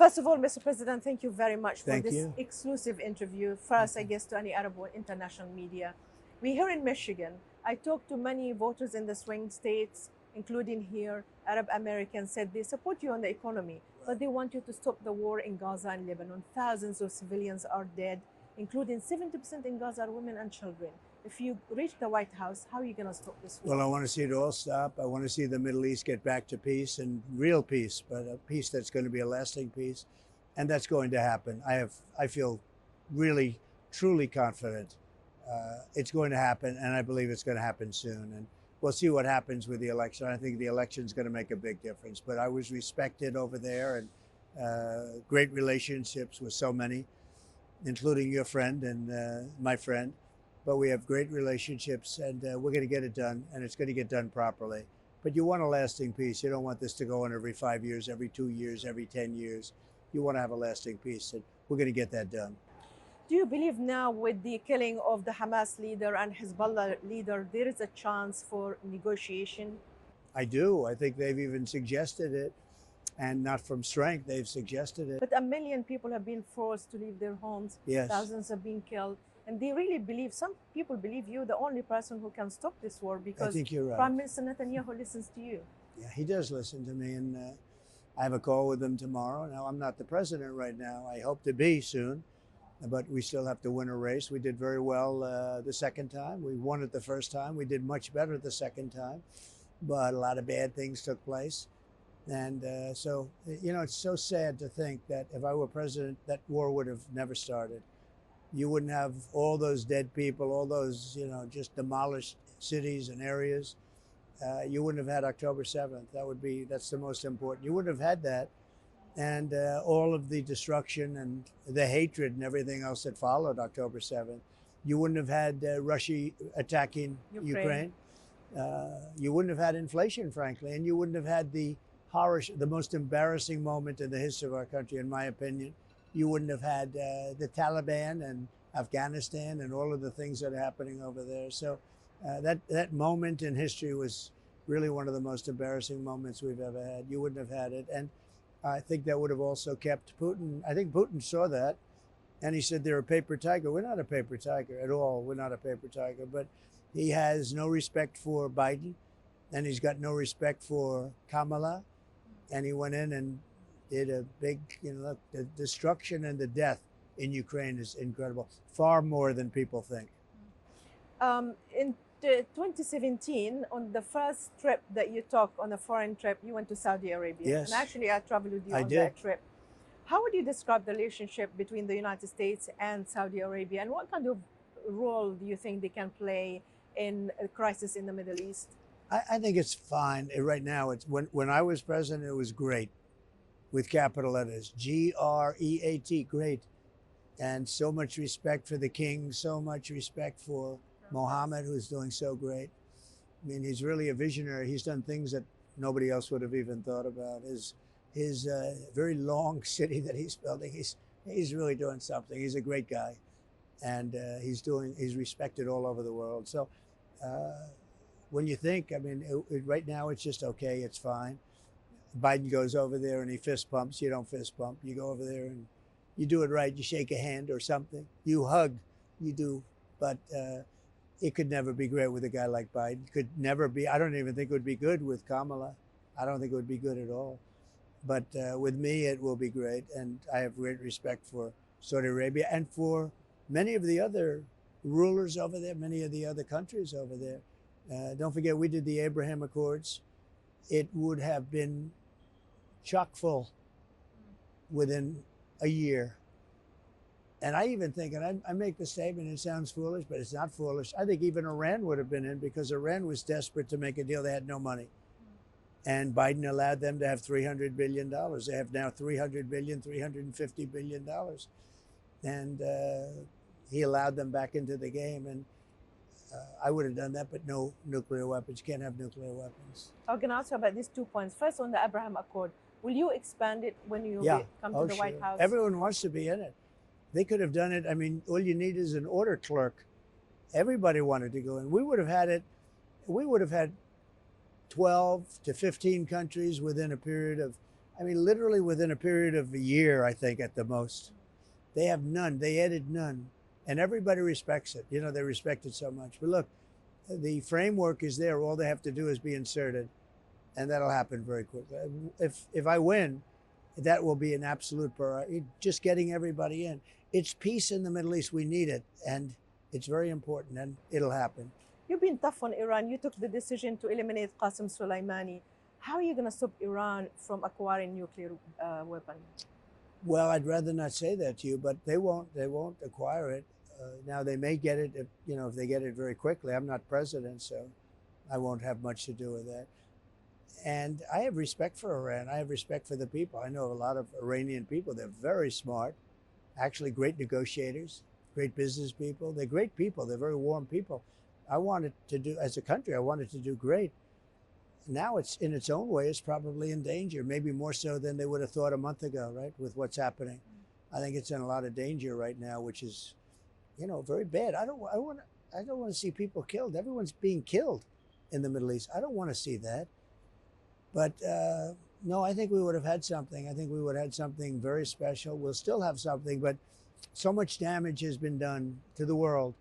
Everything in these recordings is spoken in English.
First of all, Mr. President, thank you very much for Thank this you. exclusive interview. First, I guess, to any Arab or international media. We're here in Michigan. I talked to many voters in the swing states, including here. Arab Americans said they support you on the economy, but they want you to stop the war in Gaza and Lebanon. Thousands of civilians are dead, including 70% in Gaza are women and children. If you reach the White House, how are you going to stop this war? Well, I want to see it all stop. I want to see the Middle East get back to peace, and real peace, but a peace that's going to be a lasting peace. And that's going to happen. I feel really, truly confident it's going to happen, and I believe it's going to happen soon. And we'll see what happens with the election. I think the election is going to make a big difference. But I was respected over there, and great relationships with so many, including your friend and my friend. But we have great relationships, and we're going to get it done, and it's going to get done properly. But you want a lasting peace. You don't want this to go on every 5 years, every 2 years, every 10 years. You want to have a lasting peace, and we're going to get that done. Do you believe now with the killing of the Hamas leader and Hezbollah leader, there is a chance for negotiation? I do. I think they've even suggested it, and not from strength, they've suggested it. But 1 million people have been forced to leave their homes. Yes. Thousands have been killed. And they really believe, some people believe you're the only person who can stop this war because I think you're right. Prime Minister Netanyahu listens to you. Yeah, he does listen to me, and I have a call with him tomorrow. Now, I'm not the president right now. I hope to be soon, but we still have to win a race. We did very well the second time. We won it the first time. We did much better the second time, but a lot of bad things took place. And so, you know, it's so sad to think that if I were president, that war would have never started. You wouldn't have all those dead people, all those, you know, just demolished cities and areas. You wouldn't have had October 7th. That's the most important. You wouldn't have had that. And all of the destruction and the hatred and everything else that followed October 7th. You wouldn't have had Russia attacking Ukraine. You wouldn't have had inflation, frankly, and you wouldn't have had the most embarrassing moment in the history of our country, in my opinion. You wouldn't have had the Taliban and Afghanistan and all of the things that are happening over there. So that moment in history was really one of the most embarrassing moments we've ever had. You wouldn't have had it. And I think that would have also kept Putin. I think Putin saw that, and he said they're a paper tiger. We're not a paper tiger at all. We're not a paper tiger. But he has no respect for Biden, and he's got no respect for Kamala. And he went in and did a big, you know, look, the destruction and the death in Ukraine is incredible, far more than people think. In 2017, on the first trip that you took, on a foreign trip, you went to Saudi Arabia. Yes. And actually, I traveled with you on did. that trip. How would you describe the relationship between the United States and Saudi Arabia, and what kind of role do you think they can play in a crisis in the Middle East? I think it's fine right now. It's when I was president, it was great, with capital letters, G-R-E-A-T, great, and so much respect for the king, so much respect for Mohammed, who's doing so great. I mean, he's really a visionary. He's done things that nobody else would have even thought about. His very long city that he's building, he's really doing something. He's a great guy, and he's respected all over the world. So when you think, I mean, right now it's just okay, it's fine. Biden goes over there and he fist pumps. You don't fist pump. You go over there and you do it right. You shake a hand or something. You hug. You do. But it could never be great with a guy like Biden. It could never be. I don't even think it would be good with Kamala. I don't think it would be good at all. But with me, it will be great. And I have great respect for Saudi Arabia and for many of the other rulers over there, many of the other countries over there. Don't forget, we did the Abraham Accords. It would have been chock full within a year. And I even think, and I make the statement, it sounds foolish, but it's not foolish. I think even Iran would have been in, because Iran was desperate to make a deal. They had no money. And Biden allowed them to have $300 billion. They have now $300 billion, $350 billion. And he allowed them back into the game. And I would have done that, but no nuclear weapons. You can't have nuclear weapons. I'm going to ask you about these 2 points. First, on the Abraham Accord, will you expand it when you come to the sure. White House? Everyone wants to be in it. They could have done it. I mean, all you need is an order clerk. Everybody wanted to go in. We would have had it. We would have had 12 to 15 countries within a period of, I mean, literally within a period of a year, I think at the most. They have none. They added none. And everybody respects it. You know, they respect it so much. But look, the framework is there. All they have to do is be inserted. And that'll happen very quickly. If I win, that will be an absolute priority. Just getting everybody in. It's peace in the Middle East. We need it. And it's very important. And it'll happen. You've been tough on Iran. You took the decision to eliminate Qasem Soleimani. How are you going to stop Iran from acquiring nuclear weapons? Well, I'd rather not say that to you, but they won't acquire it. Now they may get it if they get it very quickly. I'm not president, so I won't have much to do with that. And I have respect for Iran. I have respect for the people. I know a lot of Iranian people. They're very smart, actually great negotiators, great business people. They're great people. They're very warm people. I wanted to do, as a country, I wanted to do great. Now it's in its own way, it's probably in danger, maybe more so than they would have thought a month ago, right, with what's happening. I think it's in a lot of danger right now, which is, very bad. I don't want to see people killed. Everyone's being killed in the Middle East. I don't want to see that. But no, I think we would have had something. I think we would have had something very special. We'll still have something, but so much damage has been done to the world,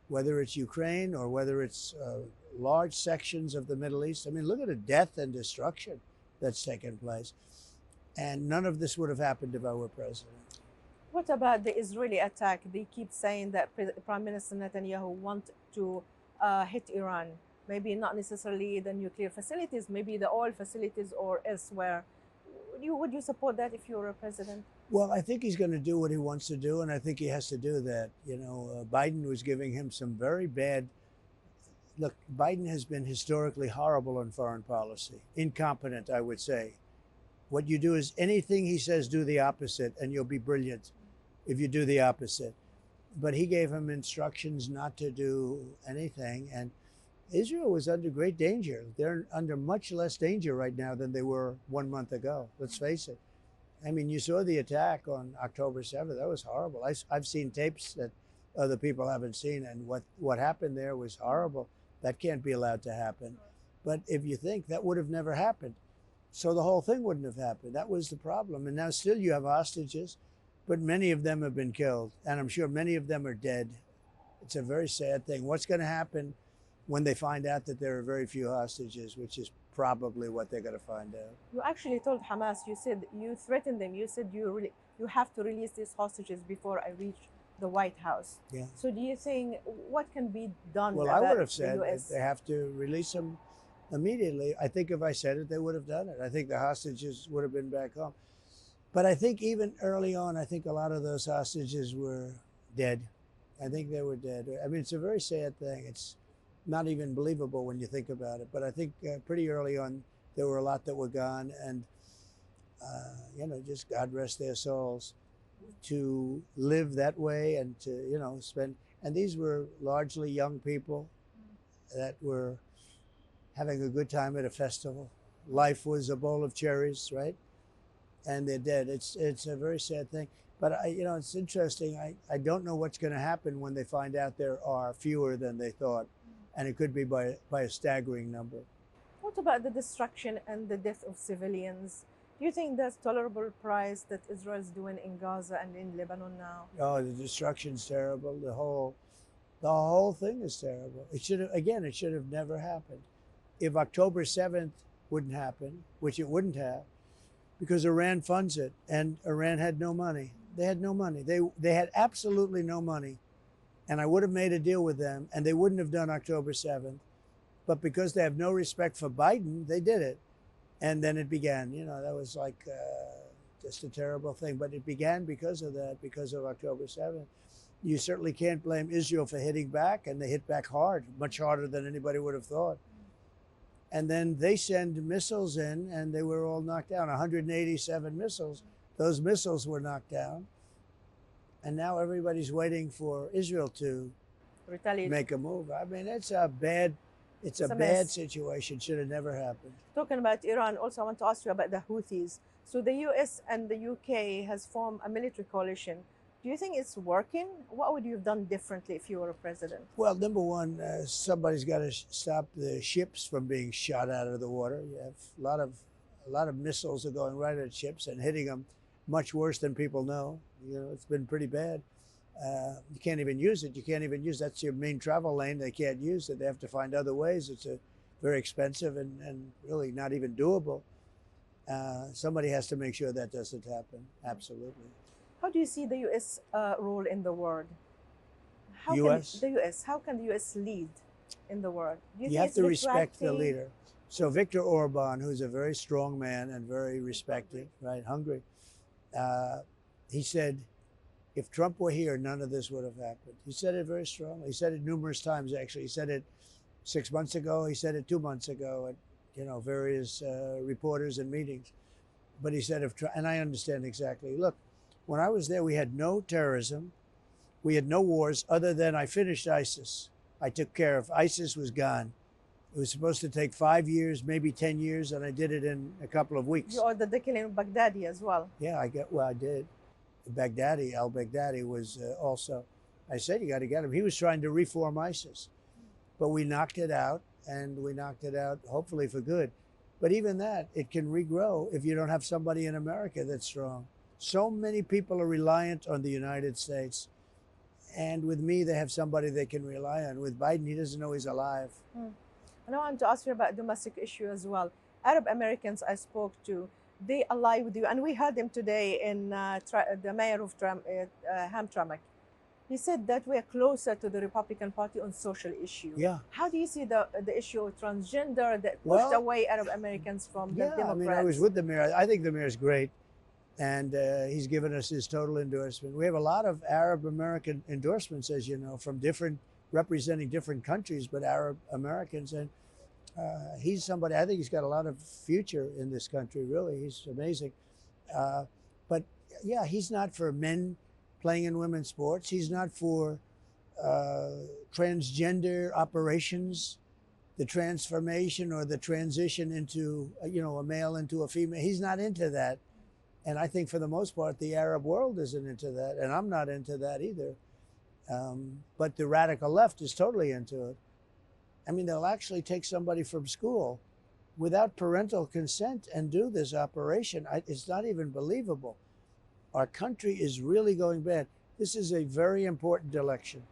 whether it's Ukraine or whether it's large sections of the Middle East. I mean, look at the death and destruction that's taken place. And none of this would have happened if I were president. What about the Israeli attack? They keep saying that Prime Minister Netanyahu wants to hit Iran. Maybe not necessarily the nuclear facilities, maybe the oil facilities or elsewhere. Would you support that if you were a president? Well, I think he's going to do what he wants to do, and I think he has to do that. Biden was giving him some very bad. Look, Biden has been historically horrible on foreign policy, incompetent, I would say. What you do is anything he says, do the opposite, and you'll be brilliant if you do the opposite. But he gave him instructions not to do anything, and Israel was under great danger. They're under much less danger right now than they were 1 month ago. Let's face it. I mean, you saw the attack on October 7th. That was horrible. I've seen tapes that other people haven't seen, and what happened there was horrible. That can't be allowed to happen. But if you think, that would have never happened. So the whole thing wouldn't have happened. That was the problem. And now still you have hostages, but many of them have been killed. And I'm sure many of them are dead. It's a very sad thing. What's going to happen when they find out that there are very few hostages, which is probably what they're going to find out. You actually told Hamas, you said, you threatened them, you said you have to release these hostages before I reach the White House. Yeah. So do you think, what can be done? Well, about I would have said the US? they have to release them immediately. I think if I said it, they would have done it. I think the hostages would have been back home. But I think even early on, I think a lot of those hostages were dead. I think they were dead. I mean, it's a very sad thing. It's not even believable when you think about it. But I think pretty early on, there were a lot that were gone. And, just God rest their souls, to live that way and to, spend. And these were largely young people that were having a good time at a festival. Life was a bowl of cherries, right? And they're dead. It's a very sad thing. But it's interesting. I don't know what's going to happen when they find out there are fewer than they thought, and it could be by a staggering number. What about the destruction and the death of civilians? Do you think that's tolerable price that Israel is doing in Gaza and in Lebanon now? Oh, the destruction's terrible. The whole thing is terrible. It should have never happened. If October 7th wouldn't happen, which it wouldn't have, because Iran funds it, and Iran had no money. They had no money. They had absolutely no money. And I would have made a deal with them, and they wouldn't have done October 7th. But because they have no respect for Biden, they did it. And then it began. That was like just a terrible thing. But it began because of that, because of October 7th. You certainly can't blame Israel for hitting back, and they hit back hard, much harder than anybody would have thought. And then they send missiles in, and they were all knocked down, 187 missiles. Those missiles were knocked down. And now everybody's waiting for Israel to retaliate, make a move. I mean, it's a bad situation. Should have never happened. Talking about Iran, also I want to ask you about the Houthis. So the US and the UK has formed a military coalition. Do you think it's working? What would you have done differently if you were a president? Well, number one, somebody's got to stop the ships from being shot out of the water. You have a lot of a lot of missiles are going right at ships and hitting them much worse than people know. You know, it's been pretty bad. You can't even use it. You can't even use that's your main travel lane. They can't use it. They have to find other ways. It's very expensive and really not even doable. Somebody has to make sure that doesn't happen. Absolutely. How do you see the U.S. Role in the world? U.S.? The U.S. How can the U.S. lead in the world? Do You think have it's to respect the retracting? leader. So Viktor Orban, who's a very strong man and very respected, right, hungry, he said, if Trump were here, none of this would have happened. He said it very strongly. He said it numerous times, actually. He said it 6 months ago. He said it 2 months ago at, you know, various reporters and meetings. But he said, and I understand exactly. Look, when I was there, we had no terrorism. We had no wars other than I finished ISIS. I took care of ISIS was gone. It was supposed to take 5 years, maybe 10 years, and I did it in a couple of weeks. You ordered the killing of Baghdadi as well. Yeah, I did. Baghdadi, al-Baghdadi was also, I said, you got to get him. He was trying to reform ISIS, but we knocked it out, and we knocked it out hopefully for good. But even that, it can regrow if you don't have somebody in America that's strong. So many people are reliant on the United States. And with me, they have somebody they can rely on. With Biden, he doesn't know he's alive. And I want to ask you about domestic issue as well. Arab Americans I spoke to, they ally with you, and we heard him today in the mayor of Hamtramck. He said that we are closer to the Republican Party on social issues. Yeah. How do you see the issue of transgender that pushed away Arab Americans from the Democrats? I mean, I was with the mayor. I think the mayor's great, and he's given us his total endorsement. We have a lot of Arab American endorsements, as you know, from representing different countries, but Arab Americans. And he's somebody, I think he's got a lot of future in this country, really. He's amazing. But yeah, he's not for men playing in women's sports. He's not for transgender operations, the transformation or the transition into, a male into a female. He's not into that. And I think for the most part, the Arab world isn't into that. And I'm not into that either. But the radical left is totally into it. I mean, they'll actually take somebody from school without parental consent and do this operation. It's not even believable. Our country is really going bad. This is a very important election.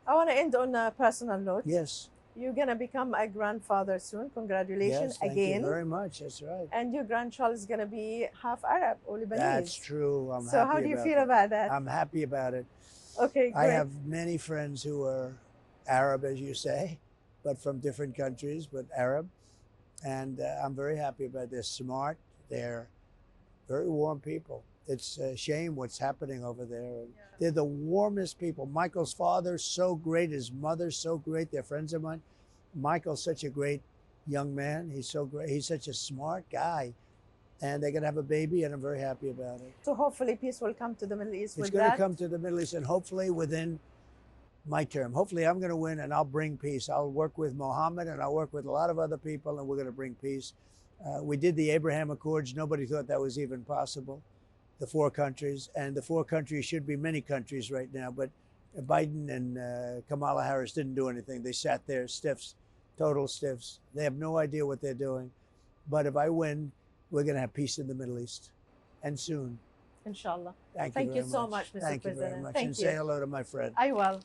I want to end on a personal note. Yes. You're going to become a grandfather soon. Congratulations again. Thank you very much. That's right. And your grandchild is going to be half Arab or Lebanese. That's true. I'm happy So how do you feel about that? I'm happy about it. Okay, great. I have many friends who are Arab, as you say, but from different countries, but Arab. And I'm very happy about it. They're smart. They're very warm people. It's a shame what's happening over there. They're the warmest people. Michael's father's so great. His mother's so great. They're friends of mine. Michael's such a great young man. He's so great. He's such a smart guy. And they're going to have a baby, and I'm very happy about it. So hopefully peace will come to the Middle East with that. It's going to come to the Middle East, and hopefully within my term. Hopefully I'm going to win, and I'll bring peace. I'll work with Mohammed, and I'll work with a lot of other people, and we're going to bring peace. We did the Abraham Accords. Nobody thought that was even possible. The 4 countries, and the 4 countries should be many countries right now, but Biden and Kamala Harris didn't do anything. They sat there stiffs, total stiffs. They have no idea what they're doing. But if I win, we're going to have peace in the Middle East, and soon. Inshallah. Thank you so much, Mr. Thank President. you very much. Thank and you. say hello to my friend. I will.